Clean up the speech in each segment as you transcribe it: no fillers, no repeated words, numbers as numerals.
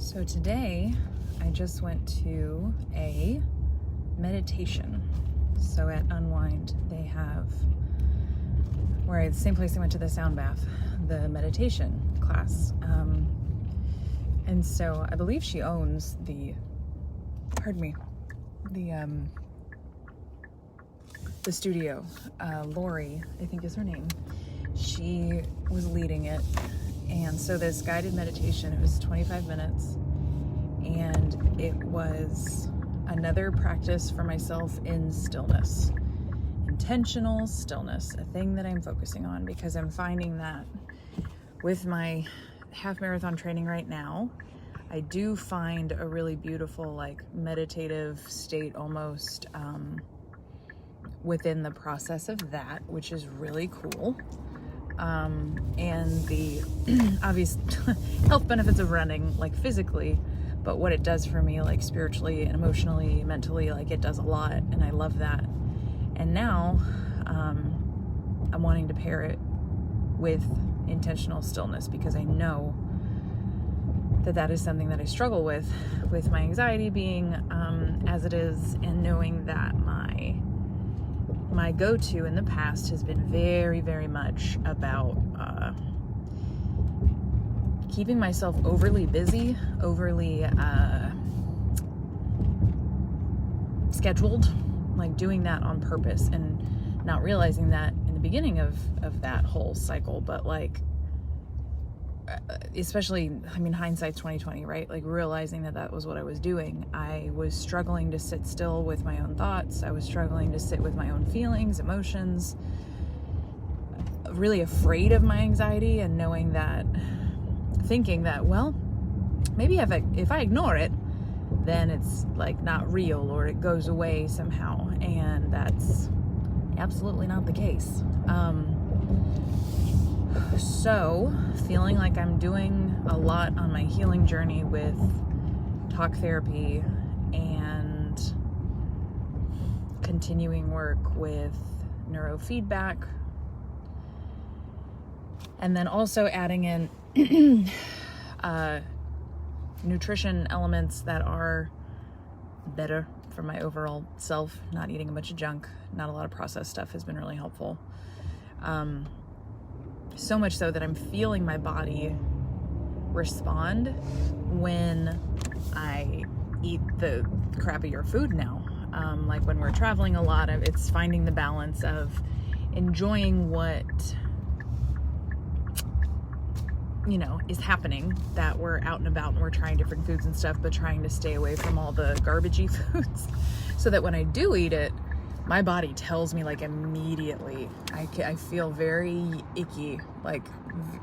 So today I just went to a meditation. So at Unwind they have, the same place I went to the sound bath, the meditation class. And so I believe she owns the studio. Lori, I think is her name. She was leading it. And so this guided meditation, it was 25 minutes, and it was another practice for myself in stillness, intentional stillness, a thing that I'm focusing on, because I'm finding that with my half marathon training right now, I do find a really beautiful, meditative state almost within the process of that, which is really cool. And the obvious health benefits of running, physically, but what it does for me, spiritually and emotionally, mentally, it does a lot, and I love that. And now, I'm wanting to pair it with intentional stillness, because I know that is something that I struggle with my anxiety being, as it is, and knowing that my go-to in the past has been very, very much about keeping myself overly busy, overly scheduled, doing that on purpose, and not realizing that in the beginning of that whole cycle, but especially, hindsight's 2020, right? Realizing that was what I was doing. I was struggling to sit still with my own thoughts. I was struggling to sit with my own feelings, emotions, really afraid of my anxiety, and thinking that, well, maybe if I ignore it, then it's not real, or it goes away somehow. And that's absolutely not the case. So feeling like I'm doing a lot on my healing journey with talk therapy and continuing work with neurofeedback, and then also adding in nutrition elements that are better for my overall self. Not eating a bunch of junk, not a lot of processed stuff has been really helpful. So much so that I'm feeling my body respond when I eat the crappier food now. When we're traveling a lot, it's finding the balance of enjoying what is happening, that we're out and about and we're trying different foods and stuff, but trying to stay away from all the garbagey foods, so that when I do eat it, my body tells me immediately. I feel very icky,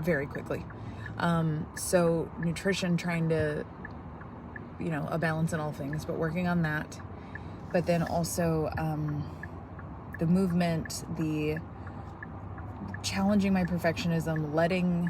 very quickly. So nutrition, trying to, a balance in all things, but working on that. But then also the movement, the challenging my perfectionism, letting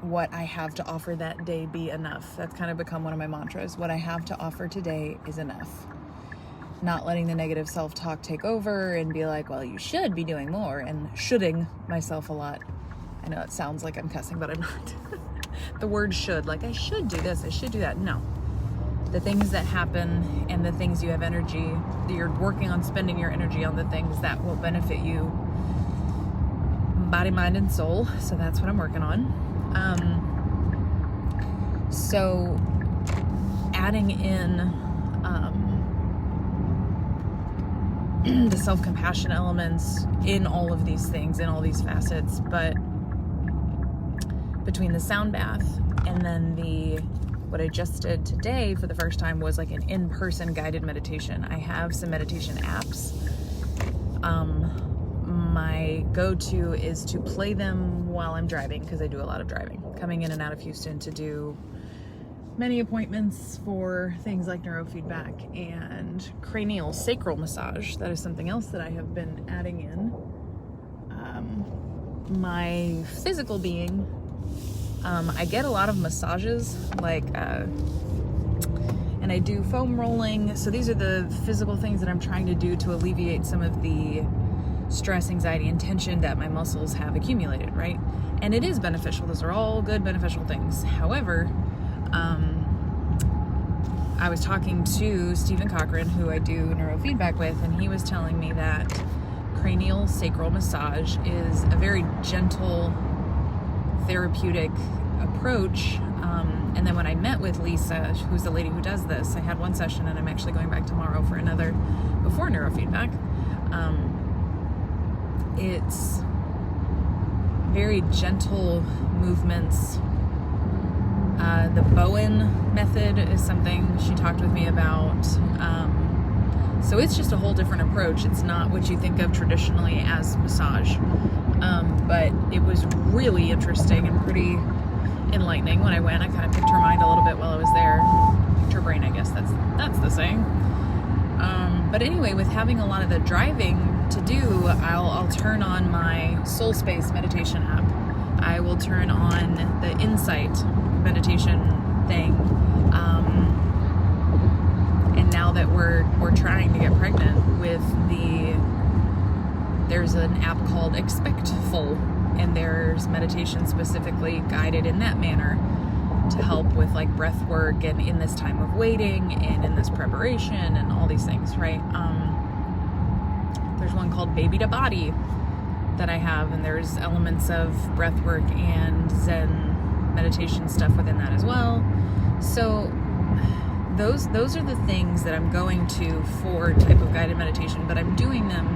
what I have to offer that day be enough. That's kind of become one of my mantras. What I have to offer today is enough. Not letting the negative self-talk take over and be like, well, you should be doing more, and shoulding myself a lot. I know it sounds like I'm cussing, but I'm not. The word should, I should do this, I should do that. No. The things that happen and the things you have energy, you're working on spending your energy on the things that will benefit you, body, mind, and soul. So that's what I'm working on. So adding in the self-compassion elements in all of these things, in all these facets, but between the sound bath and then what I just did today for the first time was an in-person guided meditation. I have some meditation apps. My go-to is to play them while I'm driving, because I do a lot of driving, coming in and out of Houston to do many appointments for things like neurofeedback and cranial sacral massage. That is something else that I have been adding in. My physical being, I get a lot of massages, and I do foam rolling. So these are the physical things that I'm trying to do to alleviate some of the stress, anxiety, and tension that my muscles have accumulated, right? And it is beneficial. Those are all good, beneficial things. However, I was talking to Stephen Cochran, who I do neurofeedback with, and he was telling me that cranial sacral massage is a very gentle, therapeutic approach. And then when I met with Lisa, who's the lady who does this, I had one session, and I'm actually going back tomorrow for another before neurofeedback. It's very gentle movements. The Bowen method is something she talked with me about. So it's just a whole different approach. It's not what you think of traditionally as massage. But it was really interesting and pretty enlightening when I went. I kind of picked her mind a little bit while I was there. Picked her brain, I guess that's the saying. But anyway, with having a lot of the driving to do, I'll turn on my Soul Space meditation app. I will turn on the Insight meditation thing. And now that we're trying to get pregnant with there's an app called Expectful, and there's meditation specifically guided in that manner to help with like breath work and in this time of waiting and in this preparation and all these things, right? There's one called Baby to Body that I have, and there's elements of breath work and Zen meditation stuff within that as well. So those are the things that I'm going to for type of guided meditation, but I'm doing them,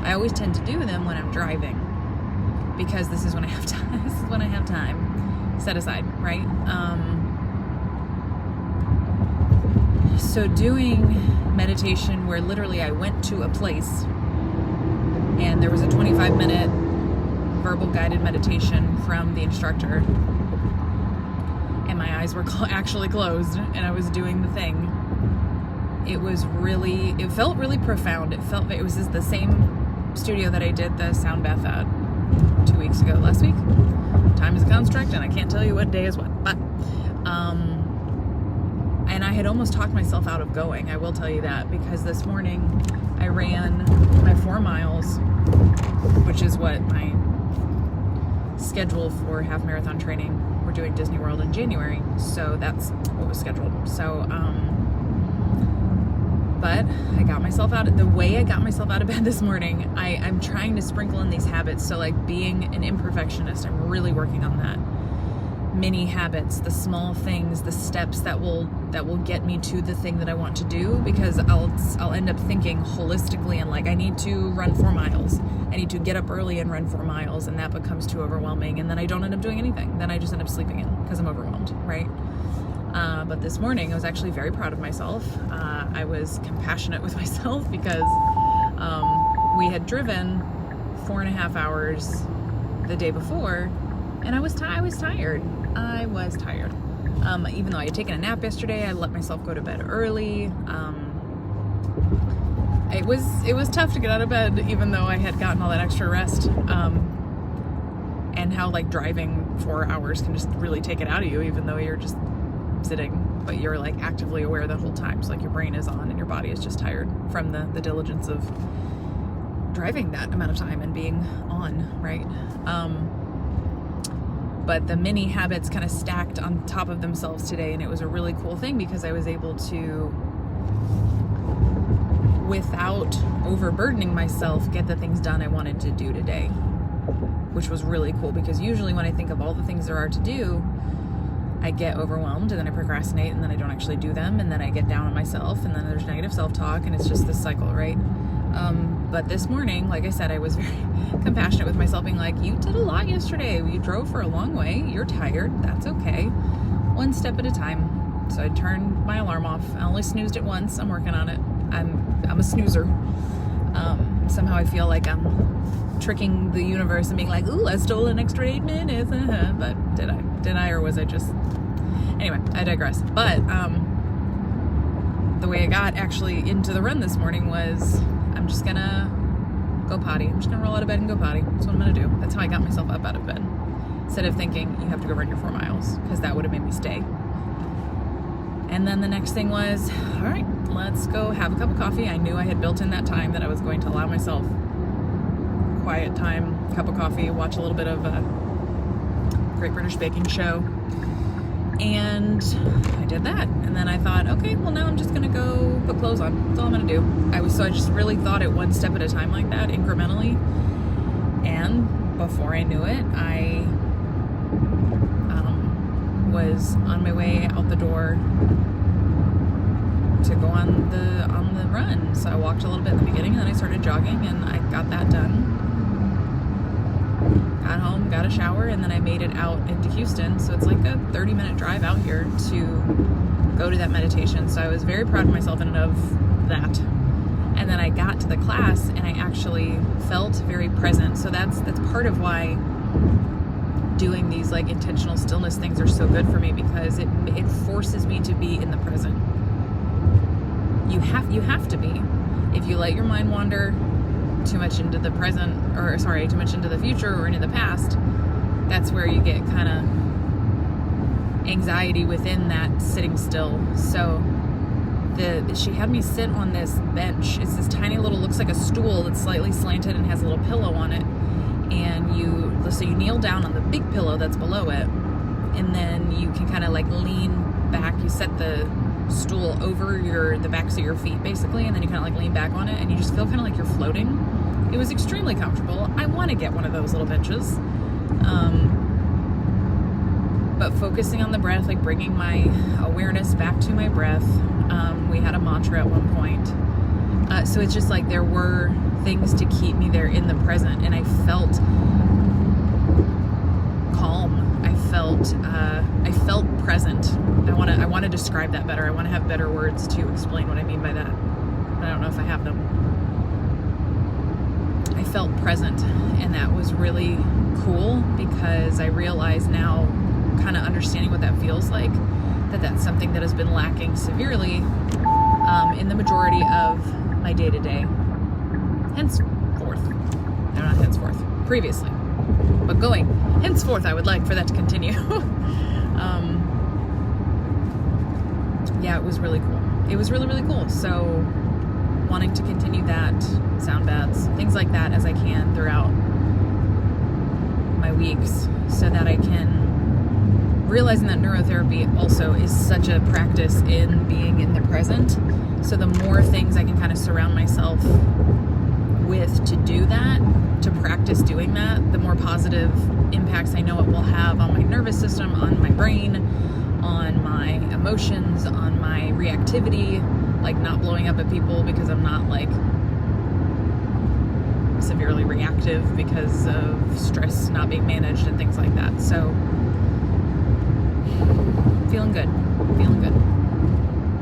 I always tend to do them when I'm driving, because this is when I have time. This is when I have time set aside, right? So doing meditation where literally I went to a place and there was a 25-minute verbal guided meditation from the instructor, and my eyes were actually closed and I was doing the thing. It felt really profound. It was the same studio that I did the sound bath at 2 weeks ago, last week. Time is a construct and I can't tell you what day is what, but and I had almost talked myself out of going, I will tell you that, because this morning I ran my 4 miles, which is what my schedule for half marathon training. We're doing Disney World in January, so that's what was scheduled. So but I got myself out. The way I got myself out of bed this morning, I'm trying to sprinkle in these habits. So like being an imperfectionist, I'm really working on that. Mini habits, the small things, the steps that will get me to the thing that I want to do, because I'll end up thinking holistically and like, I need to run 4 miles. I need to get up early and run 4 miles, and that becomes too overwhelming, and then I don't end up doing anything. Then I just end up sleeping in because I'm overwhelmed, right? But this morning I was actually very proud of myself. I was compassionate with myself because we had driven 4.5 hours the day before, and I was tired. Even though I had taken a nap yesterday, I let myself go to bed early. It was tough to get out of bed, even though I had gotten all that extra rest. And how like driving 4 hours can just really take it out of you, even though you're just sitting, but you're like actively aware the whole time. So like your brain is on and your body is just tired from the diligence of driving that amount of time and being on, right? But the mini habits kind of stacked on top of themselves today, and it was a really cool thing because I was able to, without overburdening myself, get the things done I wanted to do today, which was really cool, because usually when I think of all the things there are to do, I get overwhelmed and then I procrastinate and then I don't actually do them, and then I get down on myself, and then there's negative self-talk, and it's just this cycle, right? But this morning, like I said, I was very compassionate with myself, being like, you did a lot yesterday. You drove for a long way. You're tired. That's okay. One step at a time. So I turned my alarm off. I only snoozed it once. I'm working on it. I'm a snoozer. Somehow I feel like I'm tricking the universe and being like, ooh, I stole an extra 8 minutes. But did I, or was I just... Anyway, I digress. But the way I got actually into the run this morning was, I'm just gonna go potty. I'm just gonna roll out of bed and go potty. That's what I'm gonna do. That's how I got myself up out of bed. Instead of thinking, you have to go run your 4 miles, because that would have made me stay. And then the next thing was, all right, let's go have a cup of coffee. I knew I had built in that time that I was going to allow myself quiet time, cup of coffee, watch a little bit of a Great British Baking Show. And I did that. And then I thought, okay, well, now I'm just going to go put clothes on. That's all I'm going to do. So I just really thought it one step at a time like that, incrementally. And before I knew it, I was on my way out the door to go on the run. So I walked a little bit in the beginning, and then I started jogging, and I got that done. Got home, got a shower, and then I made it out into Houston. So it's like a 30-minute drive out here to go to that meditation. So I was very proud of myself in and of that. And then I got to the class, and I actually felt very present. So that's part of why doing these like intentional stillness things are so good for me, because it forces me to be in the present. You have to be. If you let your mind wander too much into the present, too much into the future or into the past, that's where you get kind of anxiety within that sitting still. So she had me sit on this bench. It's this tiny little, looks like a stool that's slightly slanted and has a little pillow on it. And so you kneel down on the big pillow that's below it, and then you can kind of like lean back. You set the stool over the backs of your feet basically, and then you kind of like lean back on it, and you just feel kind of like you're floating. It was extremely comfortable. I want to get one of those little benches. But focusing on the breath, like bringing my awareness back to my breath. We had a mantra at one point. So it's just like there were things to keep me there in the present, and I felt calm. I felt present. I want to describe that better. I want to have better words to explain what I mean by that. But I don't know if I have them. I felt present, and that was really cool, because I realize now, kind of understanding what that feels like, that's something that has been lacking severely in the majority of my day-to-day. Previously. But henceforth, I would like for that to continue. Yeah, it was really cool. It was really, really cool. So wanting to continue that, sound baths, things like that as I can throughout my weeks, so that I can, realizing that neurotherapy also is such a practice in being in the present. So the more things I can kind of surround myself with to do that, to practice doing that, the more positive impacts I know it will have on my nervous system, on my brain, on my emotions, on my reactivity, like not blowing up at people because I'm not like severely reactive because of stress not being managed and things like that. So feeling good.